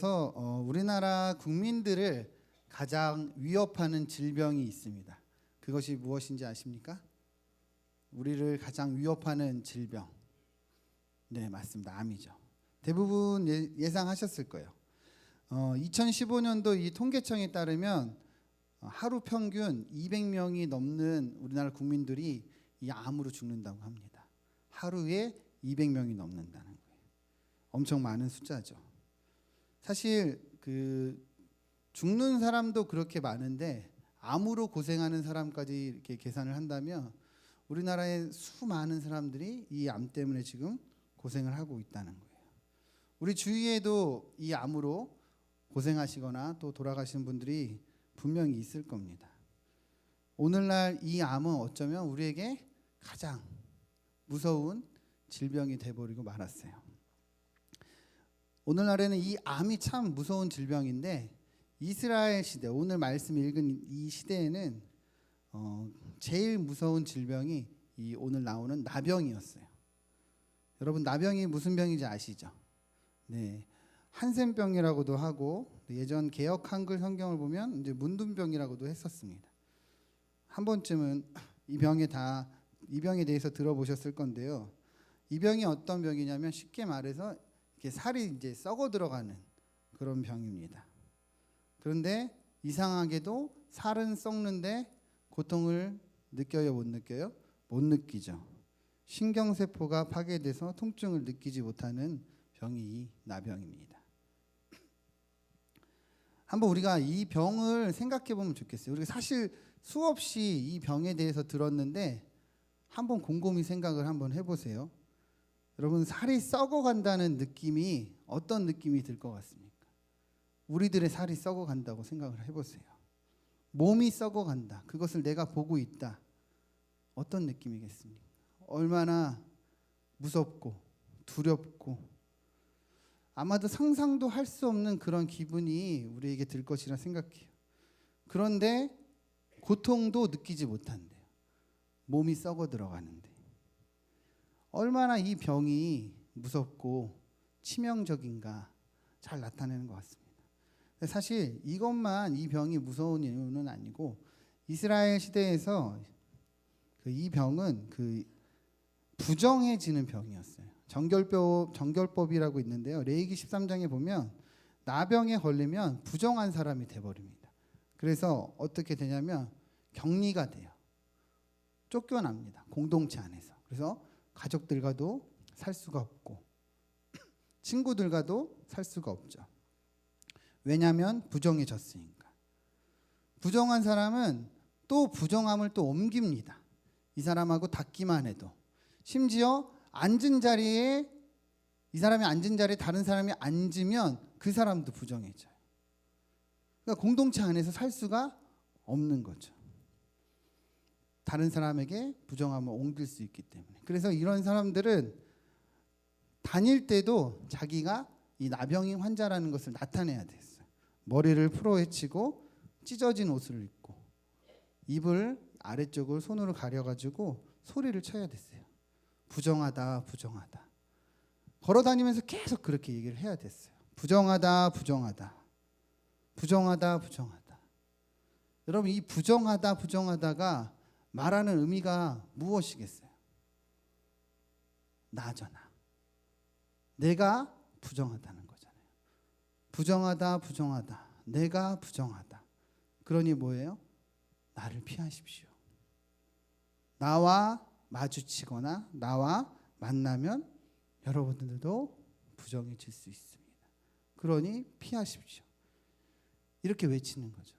그래서 우리나라 국민들을 가장 위협하는 질병이 있습니다. 그것이 무엇인지 아십니까? 우리를 가장 위협하는 질병. 네, 맞습니다. 암이죠. 대부분 예상하셨을 거예요. 2015년도 이 통계청에 따르면 하루 평균 200명이 넘는 우리나라 국민들이 이 암으로 죽는다고 합니다. 하루에 200명이 넘는다는 거예요. 엄청 많은 숫자죠. 사실 죽는 사람도 그렇게 많은데 암으로 고생하는 사람까지 이렇게 계산을 한다면 우리나라의 수많은 사람들이 이 암 때문에 지금 고생을 하고 있다는 거예요. 우리 주위에도 이 암으로 고생하시거나 또 돌아가시는 분들이 분명히 있을 겁니다. 오늘날 이 암은 어쩌면 우리에게 가장 무서운 질병이 돼버리고 말았어요. 오늘날에는 이 암이 참 무서운 질병인데 이스라엘 시대, 오늘 말씀 읽은 이 시대에는 제일 무서운 질병이 이 오늘 나오는 나병이었어요. 여러분, 나병이 무슨 병인지 아시죠? 네, 한센병이라고도 하고 예전 개역 한글 성경을 보면 이제 문둥병이라고도 했었습니다. 한 번쯤은 이 병에 대해서 들어보셨을 건데요. 이 병이 어떤 병이냐면 쉽게 말해서 이렇게 살이 이제 썩어 들어가는 그런 병입니다. 그런데 이상하게도 살은 썩는데 고통을 느껴요, 못 느껴요? 못 느끼죠. 신경세포가 파괴돼서 통증을 느끼지 못하는 병이 이 나병입니다. 한번 우리가 이 병을 생각해 보면 좋겠어요. 우리가 사실 수없이 이 병에 대해서 들었는데 한번 곰곰이 생각을 한번 해보세요. 여러분, 살이 썩어간다는 느낌이 어떤 느낌이 들 것 같습니까? 우리들의 살이 썩어간다고 생각을 해보세요. 몸이 썩어간다. 그것을 내가 보고 있다. 어떤 느낌이겠습니까? 얼마나 무섭고 두렵고 아마도 상상도 할 수 없는 그런 기분이 우리에게 들 것이라 생각해요. 그런데 고통도 느끼지 못한대요. 몸이 썩어 들어가는데. 얼마나 이 병이 무섭고 치명적인가 잘 나타내는 것 같습니다. 사실 이것만 이 병이 무서운 이유는 아니고 이스라엘 시대에서 이 병은 부정해지는 병이었어요. 정결법이라고 있는데요. 레위기 13장에 보면 나병에 걸리면 부정한 사람이 돼버립니다. 그래서 어떻게 되냐면 격리가 돼요. 쫓겨납니다. 공동체 안에서. 그래서 가족들과도 살 수가 없고 친구들과도 살 수가 없죠. 왜냐하면 부정해졌으니까. 부정한 사람은 또 부정함을 또 옮깁니다. 이 사람하고 닿기만 해도. 심지어 앉은 자리에 이 사람이 앉은 자리에 다른 사람이 앉으면 그 사람도 부정해져요. 그러니까 공동체 안에서 살 수가 없는 거죠. 다른 사람에게 부정함을 옮길 수 있기 때문에. 그래서 이런 사람들은 다닐 때도 자기가 이 나병인 환자라는 것을 나타내야 됐어요. 머리를 풀어헤치고 찢어진 옷을 입고 입을 아래쪽을 손으로 가려가지고 소리를 쳐야 됐어요. 부정하다, 부정하다. 걸어다니면서 계속 그렇게 얘기를 해야 됐어요. 부정하다, 부정하다. 부정하다, 부정하다. 여러분, 이 부정하다, 부정하다가 말하는 의미가 무엇이겠어요? 나잖아. 내가 부정하다는 거잖아요. 부정하다, 부정하다. 내가 부정하다. 그러니 뭐예요? 나를 피하십시오. 나와 마주치거나 나와 만나면 여러분들도 부정해질 수 있습니다. 그러니 피하십시오. 이렇게 외치는 거죠.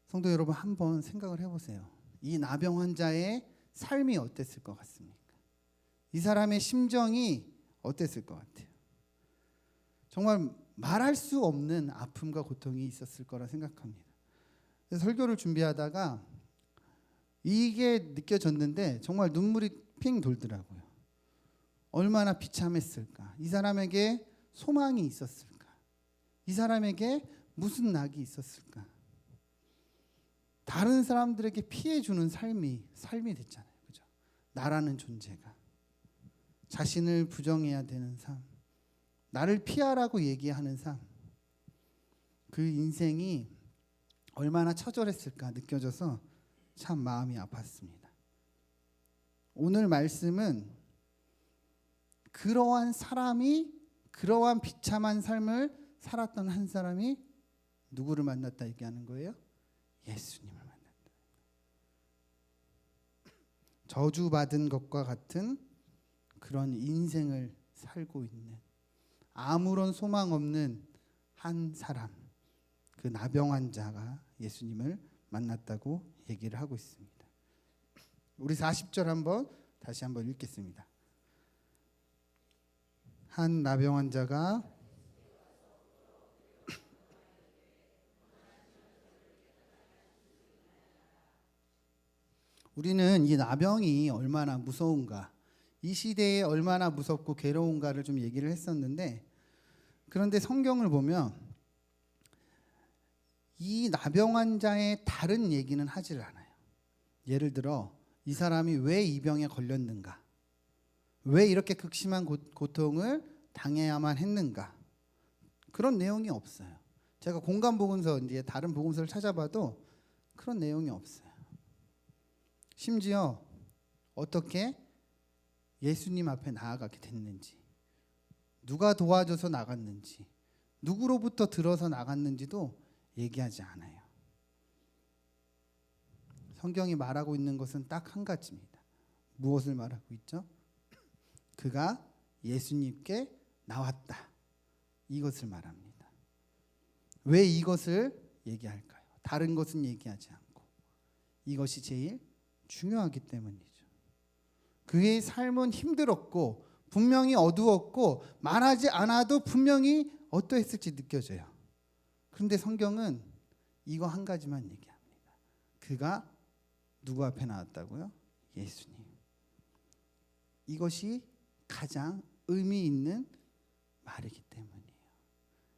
성도 여러분, 한번 생각을 해보세요. 이 나병 환자의 삶이 어땠을 것 같습니까? 이 사람의 심정이 어땠을 것 같아요? 정말 말할 수 없는 아픔과 고통이 있었을 거라 생각합니다. 그래서 설교를 준비하다가 이게 느껴졌는데 정말 눈물이 핑 돌더라고요. 얼마나 비참했을까? 이 사람에게 소망이 있었을까? 이 사람에게 무슨 낙이 있었을까? 다른 사람들에게 피해 주는 삶이 됐잖아요. 그죠? 나라는 존재가 자신을 부정해야 되는 삶. 나를 피하라고 얘기하는 삶, 그 인생이 얼마나 처절했을까 느껴져서 참 마음이 아팠습니다. 오늘 말씀은 그러한 사람이, 그러한 비참한 삶을 살았던 한 사람이 누구를 만났다 얘기하는 거예요? 예수님을 만났다. 저주받은 것과 같은 그런 인생을 살고 있는, 아무런 소망 없는 한 사람, 그 나병 자가 예수님을 만났다고 얘기를 하고 있습니다. 우리 40절 다시 한번 읽겠습니다. 한 나병 자가 우리는 이 나병이 얼마나 무서운가, 이 시대에 얼마나 무섭고 괴로운가를 좀 얘기를 했었는데, 그런데 성경을 보면 이 나병 환자의 다른 얘기는 하질 않아요. 예를 들어 이 사람이 왜 이 병에 걸렸는가, 왜 이렇게 극심한 고통을 당해야만 했는가, 그런 내용이 없어요. 제가 공간 복음서, 이제 다른 복음서를 찾아봐도 그런 내용이 없어요. 심지어 어떻게 예수님 앞에 나아가게 됐는지, 누가 도와줘서 나갔는지, 누구로부터 들어서 나갔는지도 얘기하지 않아요. 성경이 말하고 있는 것은 딱 한 가지입니다. 무엇을 말하고 있죠? 그가 예수님께 나왔다, 이것을 말합니다. 왜 이것을 얘기할까요? 다른 것은 얘기하지 않고 이것이 제일 중요하기 때문이죠. 그의 삶은 힘들었고 분명히 어두웠고 말하지 않아도 분명히 어떠했을지 느껴져요. 그런데 성경은 이거 한 가지만 얘기합니다. 그가 누구 앞에 나왔다고요? 예수님. 이것이 가장 의미 있는 말이기 때문이에요.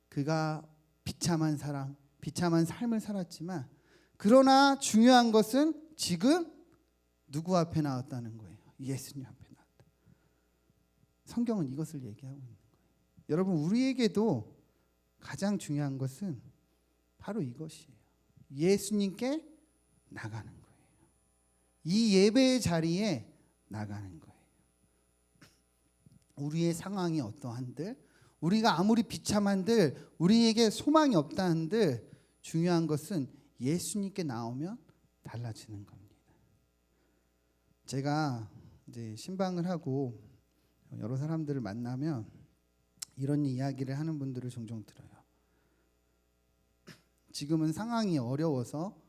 그가 비참한 사람, 비참한 삶을 살았지만, 그러나 중요한 것은 지금 누구 앞에 나왔다는 거예요? 예수님 앞에 나왔다. 성경은 이것을 얘기하고 있는 거예요. 여러분, 우리에게도 가장 중요한 것은 바로 이것이에요. 예수님께 나가는 거예요. 이 예배의 자리에 나가는 거예요. 우리의 상황이 어떠한들, 우리가 아무리 비참한들, 우리에게 소망이 없다한들, 중요한 것은 예수님께 나오면 달라지는 겁니다. 제가 이제 신방을 하고 여러 사람들을 만나면 이런 이야기를 하는 분들을 종종 들어요. 지금은 상황이 어려워서,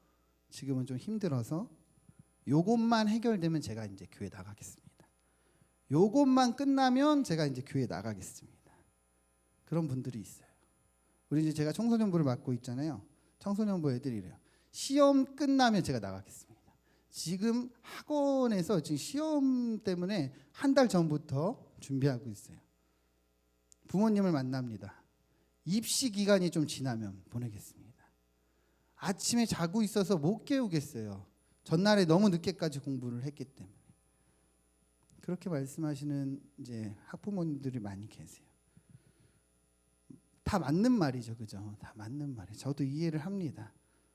지금은 좀 힘들어서 요것만 해결되면 제가 이제 교회 나가겠습니다. 요것만 끝나면 제가 이제 교회 나가겠습니다. 그런 분들이 있어요. 우리 이제 제가 청소년부를 맡고 있잖아요. 청소년부 애들이 이래요. 시험 끝나면 제가 나가겠습니다. 지금 학원에서 지금 시험 때문에 한 달 전부터 준비하고 있어요. 부모님을 만납니다. 입시 기간이 좀 지나면 보내겠습니다. 아침에 자고 있어서 못 깨우겠어요. 전날에 너무 늦게까지 공부를 했기 때문에. 그렇게 말씀하시는 이제 학부모님들이 많이 계세요. 다 맞는 말이죠, 그죠? 다 맞는 말이에요. 저도 이해를 합니다.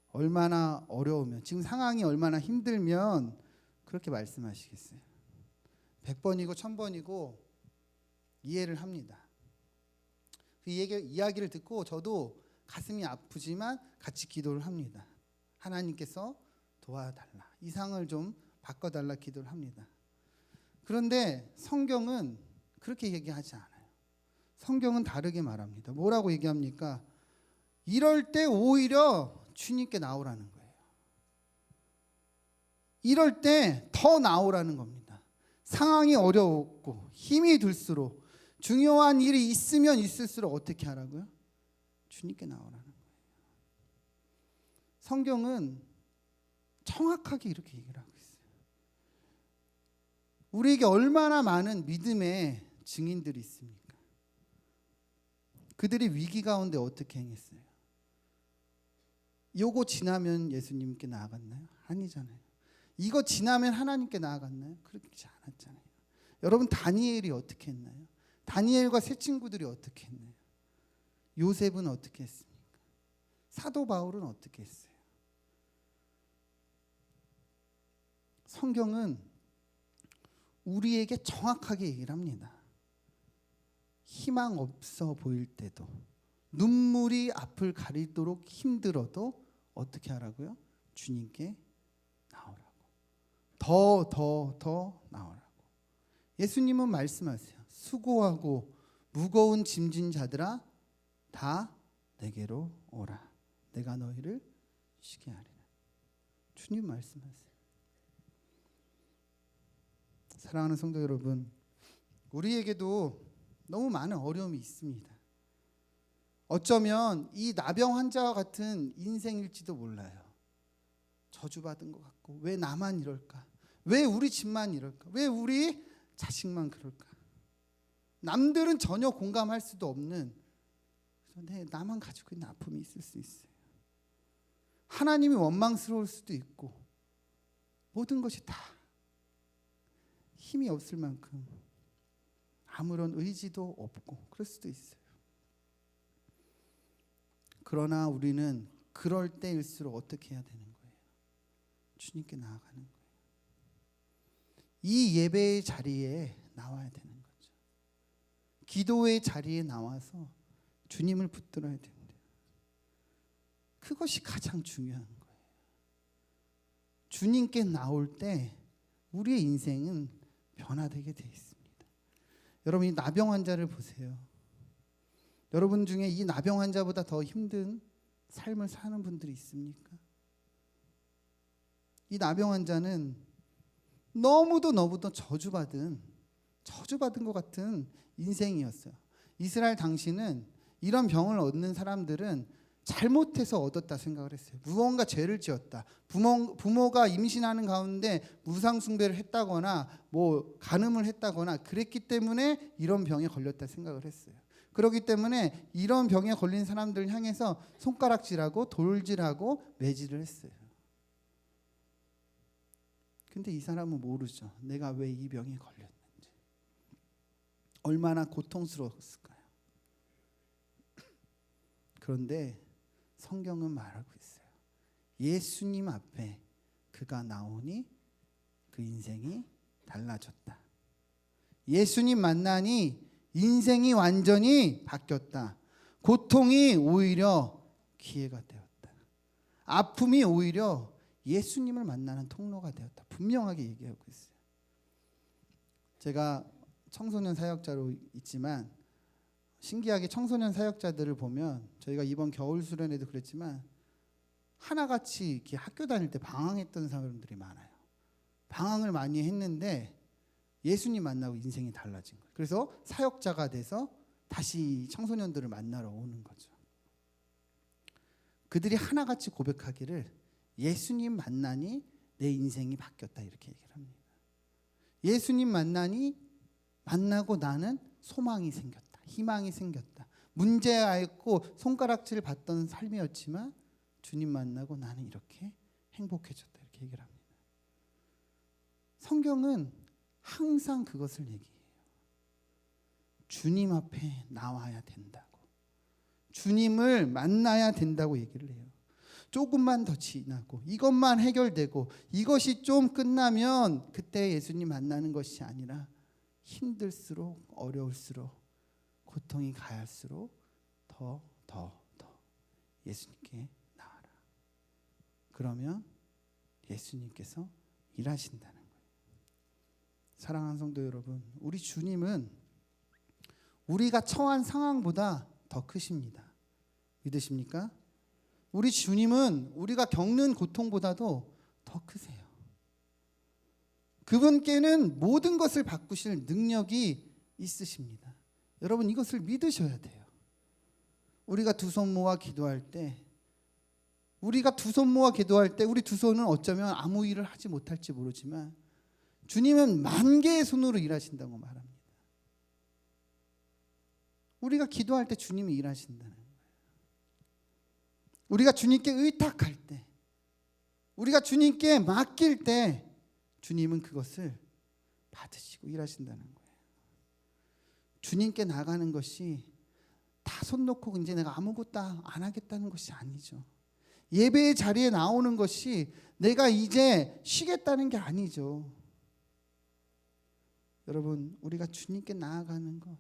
얼마나 어려우면, 지금 상황이 얼마나 힘들면 그렇게 말씀하시겠어요. 100번이고 1000번이고 이해를 합니다. 그 이야기를 듣고 저도 가슴이 아프지만 같이 기도를 합니다. 하나님께서 도와달라, 이 상을 좀 바꿔달라 기도를 합니다. 그런데 성경은 그렇게 얘기하지 않아요. 성경은 다르게 말합니다. 뭐라고 얘기합니까? 이럴 때 오히려 주님께 나오라는 거예요. 이럴 때 더 나오라는 겁니다. 상황이 어려웠고 힘이 들수록, 중요한 일이 있으면 있을수록 어떻게 하라고요? 주님께 나오라는 거예요. 성경은 정확하게 이렇게 얘기를 하고 있어요. 우리에게 얼마나 많은 믿음의 증인들이 있습니까? 그들이 위기 가운데 어떻게 행했어요? 요거 지나면 예수님께 나아갔나요? 아니잖아요. 이거 지나면 하나님께 나아갔나요? 그렇지 않았잖아요. 여러분, 다니엘이 어떻게 했나요? 다니엘과 세 친구들이 어떻게 했나요? 요셉은 어떻게 했습니까? 사도 바울은 어떻게 했어요? 성경은 우리에게 정확하게 얘기를 합니다. 희망 없어 보일 때도, 눈물이 앞을 가리도록 힘들어도 어떻게 하라고요? 주님께 나오라고. 더 나오라고. 예수님은 말씀하세요. 수고하고 무거운 짐진 자들아 다 내게로 오라. 내가 너희를 쉬게 하리라. 주님 말씀하세요. 사랑하는 성도 여러분, 우리에게도 너무 많은 어려움이 있습니다. 어쩌면 이 나병 환자와 같은 인생일지도 몰라요. 저주받은 것 같고, 왜 나만 이럴까? 왜 우리 집만 이럴까? 왜 우리 자식만 그럴까? 남들은 전혀 공감할 수도 없는, 나만 가지고 있는 아픔이 있을 수 있어요. 하나님이 원망스러울 수도 있고, 모든 것이 다 힘이 없을 만큼 아무런 의지도 없고 그럴 수도 있어요. 그러나 우리는 그럴 때일수록 어떻게 해야 되는 거예요? 주님께 나아가는 거예요. 이 예배의 자리에 나와야 되는 거죠. 기도의 자리에 나와서 주님을 붙들어야 된대요. 그것이 가장 중요한 거예요. 주님께 나올 때 우리의 인생은 변화되게 돼 있습니다. 여러분, 이 나병 환자를 보세요. 여러분 중에 이 나병 환자보다 더 힘든 삶을 사는 분들이 있습니까? 이 나병 환자는 너무도 저주받은 것 같은 인생이었어요. 이스라엘 당시는 이런 병을 얻는 사람들은 잘못해서 얻었다 생각을 했어요. 무언가 죄를 지었다. 부모가 임신하는 가운데 우상 숭배를 했다거나 간음을 했다거나 그랬기 때문에 이런 병에 걸렸다 생각을 했어요. 그렇기 때문에 이런 병에 걸린 사람들을 향해서 손가락질하고 돌질하고 매질을 했어요. 근데 이 사람은 모르죠. 내가 왜 이 병에 걸렸는지. 얼마나 고통스러웠을까요? 그런데 성경은 말하고 있어요. 예수님 앞에 그가 나오니 그 인생이 달라졌다. 예수님 만나니 인생이 완전히 바뀌었다. 고통이 오히려 기회가 되었다. 아픔이 오히려 예수님을 만나는 통로가 되었다. 분명하게 얘기하고 있어요. 제가 청소년 사역자로 있지만 신기하게 청소년 사역자들을 보면 저희가 이번 겨울 수련회도 그랬지만 하나같이 이렇게 학교 다닐 때 방황했던 사람들이 많아요. 방황을 많이 했는데 예수님 만나고 인생이 달라진 거예요. 그래서 사역자가 돼서 다시 청소년들을 만나러 오는 거죠. 그들이 하나같이 고백하기를 예수님 만나니 내 인생이 바뀌었다 이렇게 얘기를 합니다. 예수님 만나고 나는 소망이 생겼다. 희망이 생겼다. 문제가 있고 손가락질 받던 삶이었지만 주님 만나고 나는 이렇게 행복해졌다 이렇게 얘기를 합니다. 성경은 항상 그것을 얘기해요. 주님 앞에 나와야 된다고. 주님을 만나야 된다고 얘기를 해요. 조금만 더 지나고 이것만 해결되고 이것이 좀 끝나면 그때 예수님 만나는 것이 아니라 힘들수록 어려울수록 고통이 가할수록 더 예수님께 나와라. 그러면 예수님께서 일하신다는 거예요. 사랑하는 성도 여러분, 우리 주님은 우리가 처한 상황보다 더 크십니다. 믿으십니까? 우리 주님은 우리가 겪는 고통보다도 더 크세요. 그분께는 모든 것을 바꾸실 능력이 있으십니다. 여러분, 이것을 믿으셔야 돼요. 우리가 두 손 모아 기도할 때 우리 두 손은 어쩌면 아무 일을 하지 못할지 모르지만 주님은 만 개의 손으로 일하신다고 말합니다. 우리가 기도할 때 주님이 일하신다는 거예요. 우리가 주님께 의탁할 때, 우리가 주님께 맡길 때 주님은 그것을 받으시고 일하신다는 거예요. 주님께 나가는 것이 다 손 놓고 이제 내가 아무것도 안 하겠다는 것이 아니죠. 예배의 자리에 나오는 것이 내가 이제 쉬겠다는 게 아니죠. 여러분, 우리가 주님께 나아가는 것,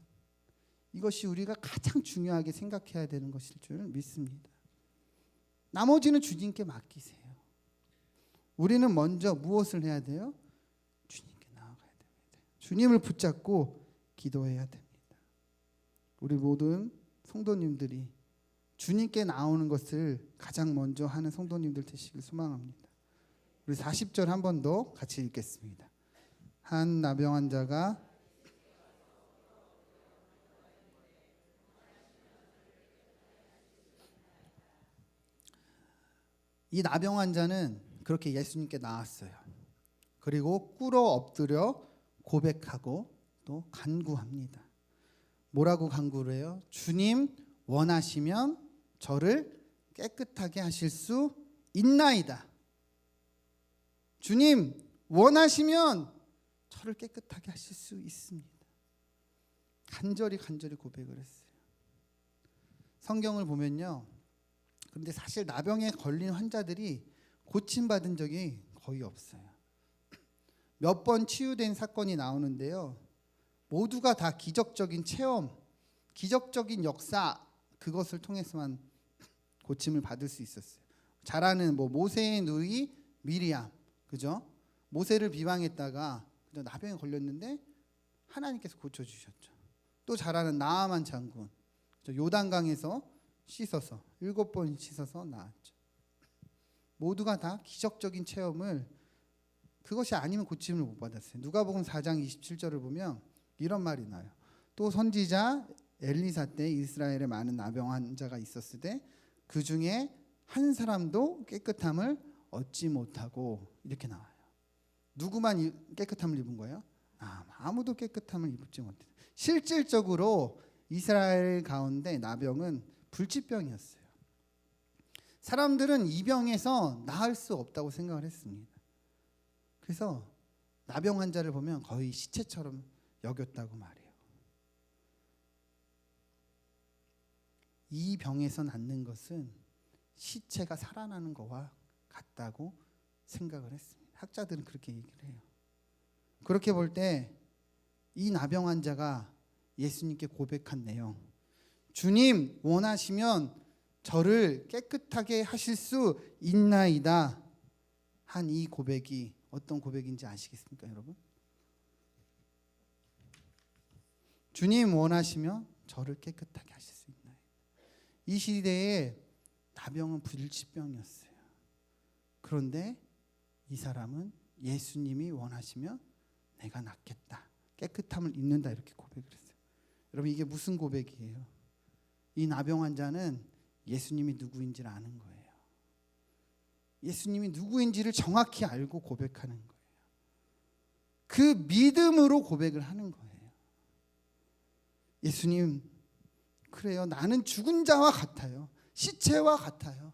이것이 우리가 가장 중요하게 생각해야 되는 것일 줄 믿습니다. 나머지는 주님께 맡기세요. 우리는 먼저 무엇을 해야 돼요? 주님께 나아가야 됩니다. 주님을 붙잡고 기도해야 됩니다. 우리 모든 성도님들이 주님께 나오는 것을 가장 먼저 하는 성도님들 되시길 소망합니다. 우리 40절 한 번 더 같이 읽겠습니다. 한 나병 환자가 이 나병 환자는 그렇게 예수님께 나왔어요. 그리고 꿇어 엎드려 고백하고 또 간구합니다. 뭐라고 간구를 해요? 주님 원하시면 저를 깨끗하게 하실 수 있나이다. 주님 원하시면 저를 깨끗하게 하실 수 있습니다. 간절히 고백을 했어요. 성경을 보면요, 그런데 사실 나병에 걸린 환자들이 고침받은 적이 거의 없어요. 몇 번 치유된 사건이 나오는데요, 모두가 다 기적적인 체험, 기적적인 역사, 그것을 통해서만 고침을 받을 수 있었어요. 잘 아는 모세의 누이 미리암, 그죠? 모세를 비방했다가 나병에 걸렸는데 하나님께서 고쳐주셨죠. 또 잘 아는 나아만 장군, 요단강에서 씻어서 7번 씻어서 나았죠. 모두가 다 기적적인 체험을, 그것이 아니면 고침을 못 받았어요. 누가복음 4장 27절을 보면 이런 말이 나요. 또 선지자 엘리사 때 이스라엘에 많은 나병 환자가 있었을 때 그 중에 한 사람도 깨끗함을 얻지 못하고, 이렇게 나와요. 누구만 깨끗함을 입은 거예요? 아무도 깨끗함을 입지 못해요. 실질적으로 이스라엘 가운데 나병은 불치병이었어요. 사람들은 이 병에서 나을 수 없다고 생각을 했습니다. 그래서 나병 환자를 보면 거의 시체처럼 여겼다고 말해요. 이 병에서 낫는 것은 시체가 살아나는 것과 같다고 생각을 했습니다. 학자들은 그렇게 얘기를 해요. 그렇게 볼 때 이 나병 환자가 예수님께 고백한 내용, 주님 원하시면 저를 깨끗하게 하실 수 있나이다 한 이 고백이 어떤 고백인지 아시겠습니까, 여러분? 주님 원하시면 저를 깨끗하게 하실 수 있나이다. 이 시대에 나병은 불치병이었어요. 그런데 이 사람은 예수님이 원하시면 내가 낫겠다, 깨끗함을 입는다, 이렇게 고백을 했어요. 여러분, 이게 무슨 고백이에요? 이 나병 환자는 예수님이 누구인지를 아는 거예요. 예수님이 누구인지를 정확히 알고 고백하는 거예요. 그 믿음으로 고백을 하는 거예요. 예수님, 그래요, 나는 죽은 자와 같아요. 시체와 같아요.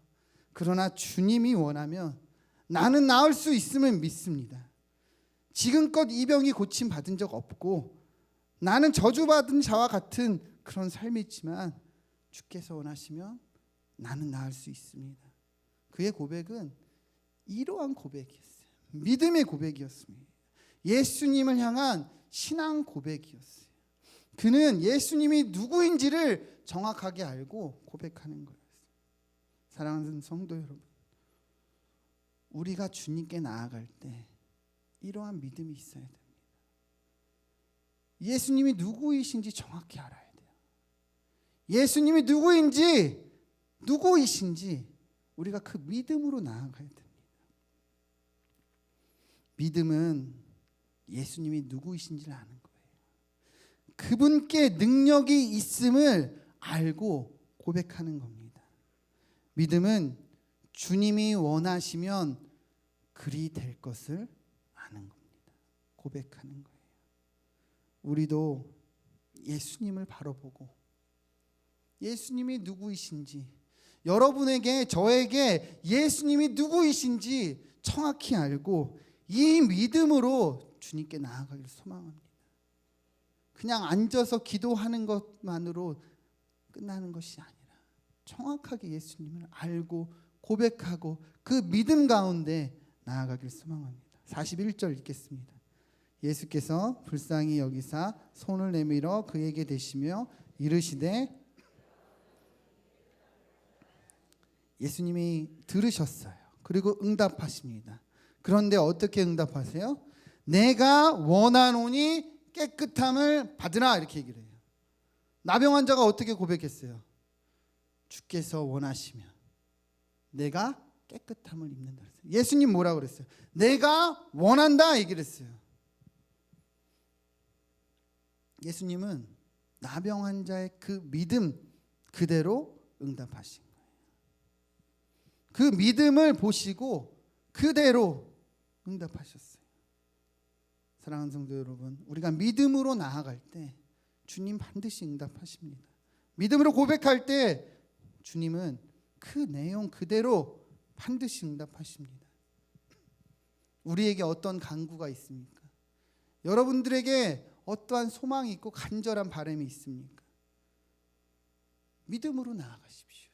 그러나 주님이 원하면 나는 나을 수 있음을 믿습니다. 지금껏 이 병이 고침 받은 적 없고 나는 저주받은 자와 같은 그런 삶이지만 주께서 원하시면 나는 나을 수 있습니다. 그의 고백은 이러한 고백이었어요. 믿음의 고백이었습니다. 예수님을 향한 신앙 고백이었어요. 그는 예수님이 누구인지를 정확하게 알고 고백하는 거였어요. 사랑하는 성도 여러분, 우리가 주님께 나아갈 때 이러한 믿음이 있어야 됩니다. 예수님이 누구이신지 정확히 알아야 돼요. 예수님이 누구이신지 우리가 그 믿음으로 나아가야 됩니다. 믿음은 예수님이 누구이신지를 아는 거예요. 그분께 능력이 있음을 알고 고백하는 겁니다. 믿음은 주님이 원하시면 그리 될 것을 아는 겁니다. 고백하는 거예요. 우리도 예수님을 바로 보고 예수님이 누구이신지, 여러분에게, 저에게 예수님이 누구이신지 정확히 알고 이 믿음으로 주님께 나아가기를 소망합니다. 그냥 앉아서 기도하는 것만으로 끝나는 것이 아니라 정확하게 예수님을 알고 고백하고 그 믿음 가운데 나아가길 소망합니다. 41절 읽겠습니다. 예수께서 불쌍히 여기사 손을 내밀어 그에게 대시며 이르시되, 예수님이 들으셨어요. 그리고 응답하십니다. 그런데 어떻게 응답하세요? 내가 원하노니 깨끗함을 받으라, 이렇게 얘기를 해요. 나병 환자가 어떻게 고백했어요? 주께서 원하시면 내가 깨끗함을 입는다 그랬어요. 예수님 뭐라고 그랬어요? 내가 원한다 얘기를 했어요. 예수님은 나병 환자의 그 믿음 그대로 응답하신 거예요. 그 믿음을 보시고 그대로 응답하셨어요. 사랑하는 성도 여러분, 우리가 믿음으로 나아갈 때 주님 반드시 응답하십니다. 믿음으로 고백할 때 주님은 그 내용 그대로 반드시 응답하십니다. 우리에게 어떤 간구가 있습니까? 여러분들에게 어떠한 소망이 있고 간절한 바람이 있습니까? 믿음으로 나아가십시오.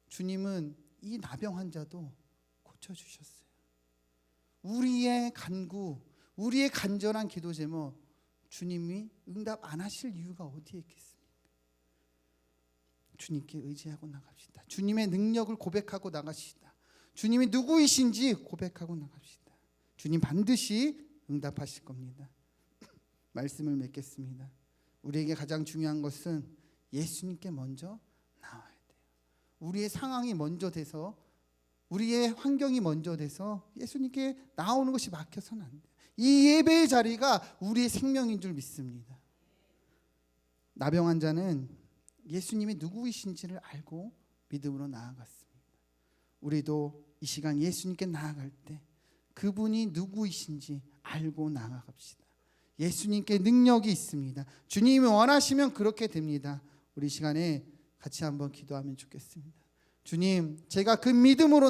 주님은 이 나병 환자도 고쳐주셨어요. 우리의 간구, 우리의 간절한 기도 제목 주님이 응답 안 하실 이유가 어디에 있겠습니까? 주님께 의지하고 나갑시다. 주님의 능력을 고백하고 나가시다. 주님이 누구이신지 고백하고 나갑시다. 주님 반드시 응답하실 겁니다. 말씀을 맺겠습니다. 우리에게 가장 중요한 것은 예수님께 먼저 나와야 돼요. 우리의 상황이 먼저 돼서, 우리의 환경이 먼저 돼서 예수님께 나오는 것이 막혀서는 안 돼요. 이 예배의 자리가 우리의 생명인 줄 믿습니다. 나병 환자는 예수님이 누구이신지를 알고 믿음으로 나아갔습니다. 우리도 이 시간 예수님께 나아갈 때 그분이 누구이신지 알고 나아갑시다. 예수님께 능력이 있습니다. 주님이 원하시면 그렇게 됩니다. 우리 시간에 같이 한번 기도하면 좋겠습니다. 주님, 제가 그 믿음으로